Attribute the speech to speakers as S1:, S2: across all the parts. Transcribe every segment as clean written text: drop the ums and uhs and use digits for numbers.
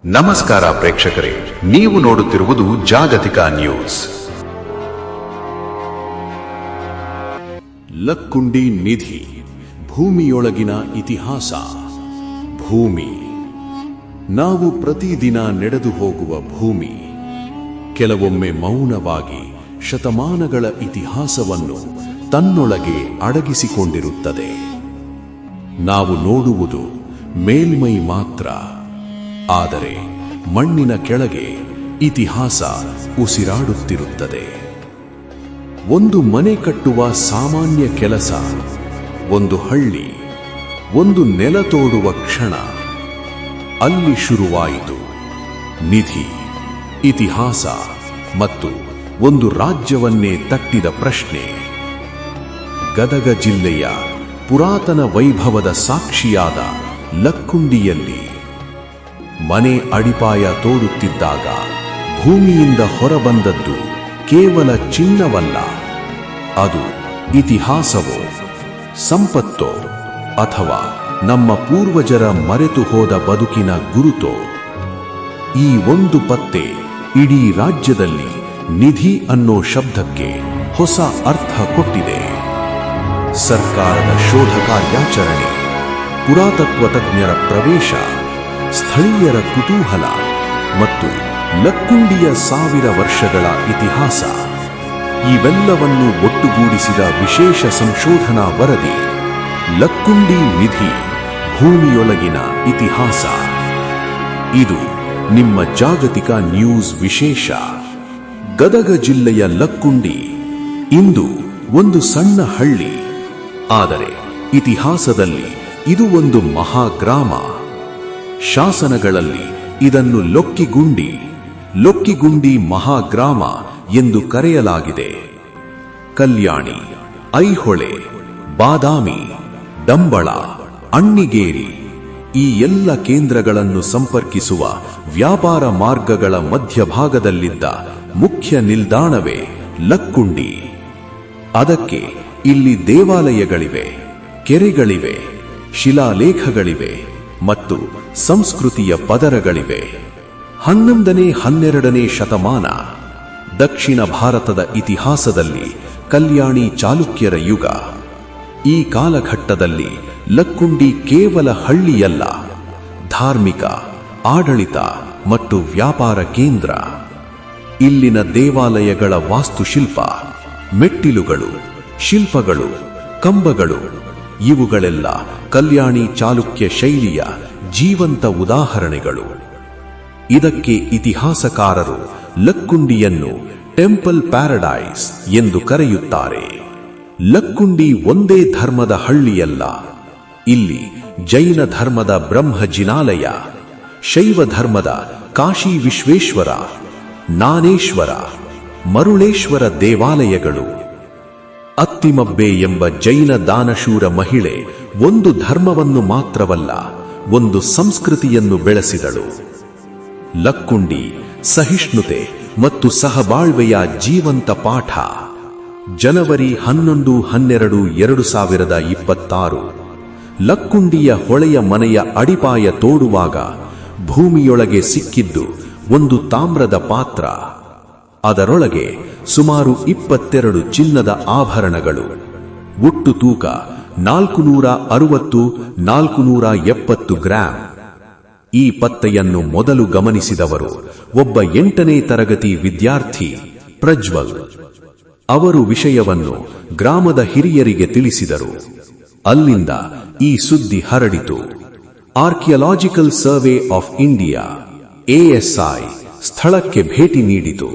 S1: ನಮಸ್ಕಾರ ಪ್ರೇಕ್ಷಕರೇ, ನೀವು ನೋಡುತ್ತಿರುವುದು ಜಾಗತಿಕ ನ್ಯೂಸ್.
S2: ಲಕ್ಕುಂಡಿ ನಿಧಿ, ಭೂಮಿಯೊಳಗಿನ ಇತಿಹಾಸ. ಭೂಮಿ, ನಾವು ಪ್ರತಿದಿನ ನಡೆದು ಹೋಗುವ ಭೂಮಿ ಕೆಲವೊಮ್ಮೆ ಮೌನವಾಗಿ ಶತಮಾನಗಳ ಇತಿಹಾಸವನ್ನು ತನ್ನೊಳಗೆ ಅಡಗಿಸಿಕೊಂಡಿರುತ್ತದೆ. ನಾವು ನೋಡುವುದು ಮೇಲ್ಮೈ ಮಾತ್ರ, ಆದರೆ ಮಣ್ಣಿನ ಕೆಳಗೆ ಇತಿಹಾಸ ಉಸಿರಾಡುತ್ತಿರುತ್ತದೆ. ಒಂದು ಮನೆ ಕಟ್ಟುವ ಸಾಮಾನ್ಯ ಕೆಲಸ, ಒಂದು ಹಳ್ಳಿ, ಒಂದು ನೆಲ ತೋಡುವ ಕ್ಷಣ, ಅಲ್ಲಿ ಶುರುವಾಯಿತು ನಿಧಿ, ಇತಿಹಾಸ ಮತ್ತು ಒಂದು ರಾಜ್ಯವನ್ನೇ ತಟ್ಟಿದ ಪ್ರಶ್ನೆ. ಗದಗ ಜಿಲ್ಲೆಯ ಪುರಾತನ ವೈಭವದ ಸಾಕ್ಷಿಯಾದ ಲಕ್ಕುಂಡಿಯಲ್ಲಿ ಮನೆ ಅಡಿಪಾಯ ತೋಡುತ್ತಿದ್ದಾಗ ಭೂಮಿಯಿಂದ ಹೊರಬಂದದ್ದು ಕೇವಲ ಚಿನ್ನವಲ್ಲ, ಅದು ಇತಿಹಾಸವೋ, ಸಂಪತ್ತೋ, ಅಥವಾ ನಮ್ಮ ಪೂರ್ವಜರ ಮರೆತು ಹೋದ ಬದುಕಿನ ಗುರುತೋ. ಈ ಒಂದು ಪತ್ತೆ ಇಡೀ ರಾಜ್ಯದಲ್ಲಿ ನಿಧಿ ಅನ್ನೋ ಶಬ್ದಕ್ಕೆ ಹೊಸ ಅರ್ಥ ಕೊಟ್ಟಿದೆ. ಸರ್ಕಾರದ ಶೋಧ ಕಾರ್ಯಾಚರಣೆ, ಪುರಾತತ್ವ ತಜ್ಞರ ಪ್ರವೇಶ, ಸ್ಥಳೀಯರ ಕುತೂಹಲ ಮತ್ತು ಲಕ್ಕುಂಡಿಯ 1000 ವರ್ಷಗಳ ಇತಿಹಾಸ, ಇವೆಲ್ಲವನ್ನು ಒಟ್ಟುಗೂಡಿಸಿದ ವಿಶೇಷ ಸಂಶೋಧನಾ ವರದಿ ಲಕ್ಕುಂಡಿ ನಿಧಿ, ಭೂಮಿಯೊಳಗಿನ ಇತಿಹಾಸ. ಇದು ನಿಮ್ಮ ಜಾಗತಿಕ ನ್ಯೂಸ್ ವಿಶೇಷ. ಗದಗ ಜಿಲ್ಲೆಯ ಲಕ್ಕುಂಡಿ ಇಂದು ಒಂದು ಸಣ್ಣ ಹಳ್ಳಿ, ಆದರೆ ಇತಿಹಾಸದಲ್ಲಿ ಇದು ಒಂದು ಮಹಾಗ್ರಾಮ. ಶಾಸನಗಳಲ್ಲಿ ಇದನ್ನು ಲೊಕ್ಕಿಗುಂಡಿ ಮಹಾಗ್ರಾಮ ಎಂದು ಕರೆಯಲಾಗಿದೆ. ಕಲ್ಯಾಣಿ, ಐಹೊಳೆ, ಬಾದಾಮಿ, ಡಂಬಳ, ಅಣ್ಣಿಗೇರಿ ಈ ಎಲ್ಲ ಕೇಂದ್ರಗಳನ್ನು ಸಂಪರ್ಕಿಸುವ ವ್ಯಾಪಾರ ಮಾರ್ಗಗಳ ಮಧ್ಯಭಾಗದಲ್ಲಿದ್ದ ಮುಖ್ಯ ನಿಲ್ದಾಣವೇ ಲಕ್ಕುಂಡಿ. ಅದಕ್ಕೆ ಇಲ್ಲಿ ದೇವಾಲಯಗಳಿವೆ, ಕೆರೆಗಳಿವೆ, ಶಿಲಾಲೇಖಗಳಿವೆ ಮತ್ತು ಸಂಸ್ಕೃತಿಯ ಪದರಗಳಿವೆ. 11ನೇ 12ನೇ ಶತಮಾನ ದಕ್ಷಿಣ ಭಾರತದ ಇತಿಹಾಸದಲ್ಲಿ ಕಲ್ಯಾಣಿ ಚಾಲುಕ್ಯರ ಯುಗ. ಈ ಕಾಲಘಟ್ಟದಲ್ಲಿ ಲಕ್ಕುಂಡಿ ಕೇವಲ ಹಳ್ಳಿಯಲ್ಲ, ಧಾರ್ಮಿಕ, ಆಡಳಿತ ಮತ್ತು ವ್ಯಾಪಾರ ಕೇಂದ್ರ. ಇಲ್ಲಿನ ದೇವಾಲಯಗಳ ವಾಸ್ತುಶಿಲ್ಪ, ಮೆಟ್ಟಿಲುಗಳು, ಶಿಲ್ಪಗಳು, ಕಂಬಗಳು, ಇವುಗಳೆಲ್ಲ ಕಲ್ಯಾಣಿ ಚಾಲುಕ್ಯ ಶೈಲಿಯ ಜೀವಂತ ಉದಾಹರಣೆಗಳು. ಇದಕ್ಕೆ ಇತಿಹಾಸಕಾರರು ಲಕ್ಕುಂಡಿಯನ್ನು ಟೆಂಪಲ್ ಪ್ಯಾರಡೈಸ್ ಎಂದು ಕರೆಯುತ್ತಾರೆ. ಲಕ್ಕುಂಡಿ ಒಂದೇ ಧರ್ಮದ ಹಳ್ಳಿಯಲ್ಲ. ಇಲ್ಲಿ ಜೈನ ಧರ್ಮದ ಬ್ರಹ್ಮಜಿನಾಲಯ, ಶೈವ ಧರ್ಮದ ಕಾಶಿ ವಿಶ್ವೇಶ್ವರ, ನಾನೇಶ್ವರ, ಮರುಳೇಶ್ವರ ದೇವಾಲಯಗಳು, ಅತ್ತಿಮಬ್ಬೆ ಎಂಬ ಜೈನ ದಾನಶೂರ ಮಹಿಳೆ ಒಂದು ಧರ್ಮವನ್ನು ಮಾತ್ರವಲ್ಲ, ಒಂದು ಸಂಸ್ಕೃತಿಯನ್ನು ಬೆಳೆಸಿದಳು. ಲಕ್ಕುಂಡಿ ಸಹಿಷ್ಣುತೆ ಮತ್ತು ಸಹಬಾಳ್ವೆಯ ಜೀವಂತ ಪಾಠ. ಜನವರಿ 11, 12, 2026 ಲಕ್ಕುಂಡಿಯ ಹೊಳೆಯ ಮನೆಯ ಅಡಿಪಾಯ ತೋಡುವಾಗ ಭೂಮಿಯೊಳಗೆ ಸಿಕ್ಕಿದ್ದು ಒಂದು ತಾಮ್ರದ ಪಾತ್ರ. ಅದರೊಳಗೆ ಸುಮಾರು 22 ಚಿನ್ನದ ಆಭರಣಗಳು, ಒಟ್ಟು ತೂಕ 460-470 ಗ್ರಾಂ. ಈ ಪತ್ತೆಯನ್ನು ಮೊದಲು ಗಮನಿಸಿದವರು ಒಬ್ಬ 8ನೇ ತರಗತಿ ವಿದ್ಯಾರ್ಥಿ ಪ್ರಜ್ವಲ್. ಅವರು ವಿಷಯವನ್ನು ಗ್ರಾಮದ ಹಿರಿಯರಿಗೆ ತಿಳಿಸಿದರು. ಅಲ್ಲಿಂದ ಈ ಸುದ್ದಿ ಹರಡಿತು. Archaeological survey of India ASI ಸ್ಥಳಕ್ಕೆ ಭೇಟಿ ನೀಡಿತು.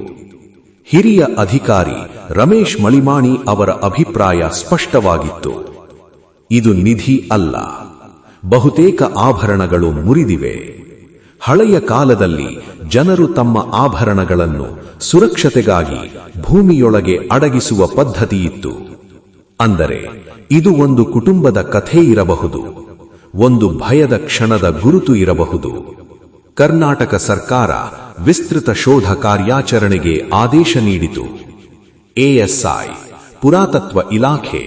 S2: ಹಿರಿಯ ಅಧಿಕಾರಿ ರಮೇಶ್ ಮಳಿಮಾಣಿ ಅವರ ಅಭಿಪ್ರಾಯ ಸ್ಪಷ್ಟವಾಗಿತ್ತು. ಇದು ನಿಧಿ ಅಲ್ಲ, ಬಹುತೇಕ ಆಭರಣಗಳು ಮುರಿದಿವೆ. ಹಳೆಯ ಕಾಲದಲ್ಲಿ ಜನರು ತಮ್ಮ ಆಭರಣಗಳನ್ನು ಸುರಕ್ಷತೆಗಾಗಿ ಭೂಮಿಯೊಳಗೆ ಅಡಗಿಸುವ ಪದ್ಧತಿಯಿತ್ತು. ಅಂದರೆ ಇದು ಒಂದು ಕುಟುಂಬದ ಕಥೆ ಇರಬಹುದು, ಒಂದು ಭಯದ ಕ್ಷಣದ ಗುರುತು ಇರಬಹುದು. ಕರ್ನಾಟಕ ಸರ್ಕಾರ ವಿಸ್ತೃತ ಶೋಧ ಕಾರ್ಯಾಚರಣೆಗೆ ಆದೇಶ ನೀಡಿತು. ASI, ಪುರಾತತ್ವ ಇಲಾಖೆ,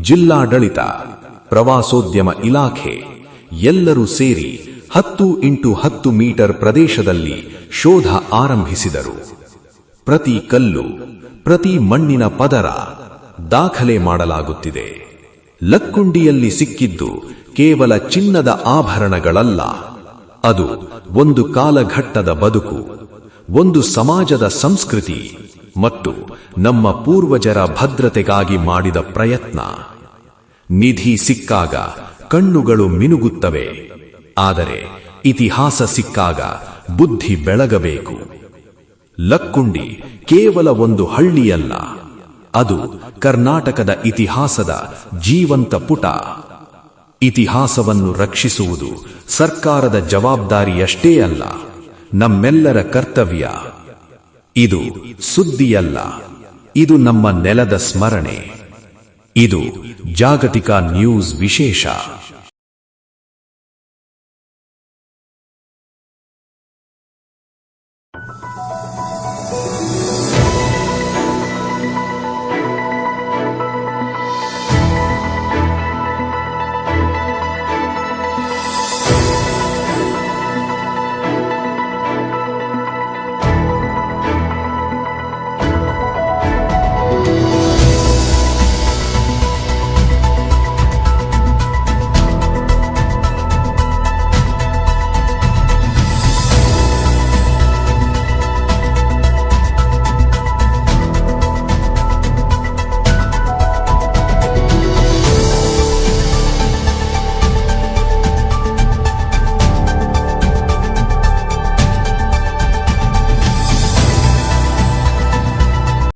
S2: ಜಿಲ್ಲಾಡಳಿತ, ಪ್ರವಾಸೋದ್ಯಮ ಇಲಾಖೆ ಎಲ್ಲರೂ ಸೇರಿ 10x10 ಮೀಟರ್ ಪ್ರದೇಶದಲ್ಲಿ ಶೋಧ ಆರಂಭಿಸಿದರು. ಪ್ರತಿ ಕಲ್ಲು, ಪ್ರತಿ ಮಣ್ಣಿನ ಪದರ ದಾಖಲೆ ಮಾಡಲಾಗುತ್ತಿದೆ. ಲಕ್ಕುಂಡಿಯಲ್ಲಿ ಸಿಕ್ಕಿದ್ದು ಕೇವಲ ಚಿನ್ನದ ಆಭರಣಗಳಲ್ಲ, ಅದು ಒಂದು ಕಾಲಘಟ್ಟದ ಬದುಕು, ಒಂದು ಸಮಾಜದ ಸಂಸ್ಕೃತಿ ಮತ್ತು ನಮ್ಮ ಪೂರ್ವಜರ ಭದ್ರತೆಗಾಗಿ ಮಾಡಿದ ಪ್ರಯತ್ನ. ನಿಧಿ ಸಿಕ್ಕಾಗ ಕಣ್ಣುಗಳು ಮಿನುಗುತ್ತವೆ, ಆದರೆ ಇತಿಹಾಸ ಸಿಕ್ಕಾಗ ಬುದ್ಧಿ ಬೆಳಗಬೇಕು. ಲಕ್ಕುಂಡಿ ಕೇವಲ ಒಂದು ಹಳ್ಳಿಯಲ್ಲ, ಅದು ಕರ್ನಾಟಕದ ಇತಿಹಾಸದ ಜೀವಂತ ಪುಟ. ಇತಿಹಾಸವನ್ನು ರಕ್ಷಿಸುವುದು ಸರ್ಕಾರದ ಜವಾಬ್ದಾರಿಯಷ್ಟೇ ಅಲ್ಲ, ನಮ್ಮೆಲ್ಲರ ಕರ್ತವ್ಯ. ಇದು ಸುದ್ದಿಯಲ್ಲ, ಇದು ನಮ್ಮ ನೆಲದ ಸ್ಮರಣೆ. ಇದು ಜಾಗತಿಕ ನ್ಯೂಸ್ ವಿಶೇಷ.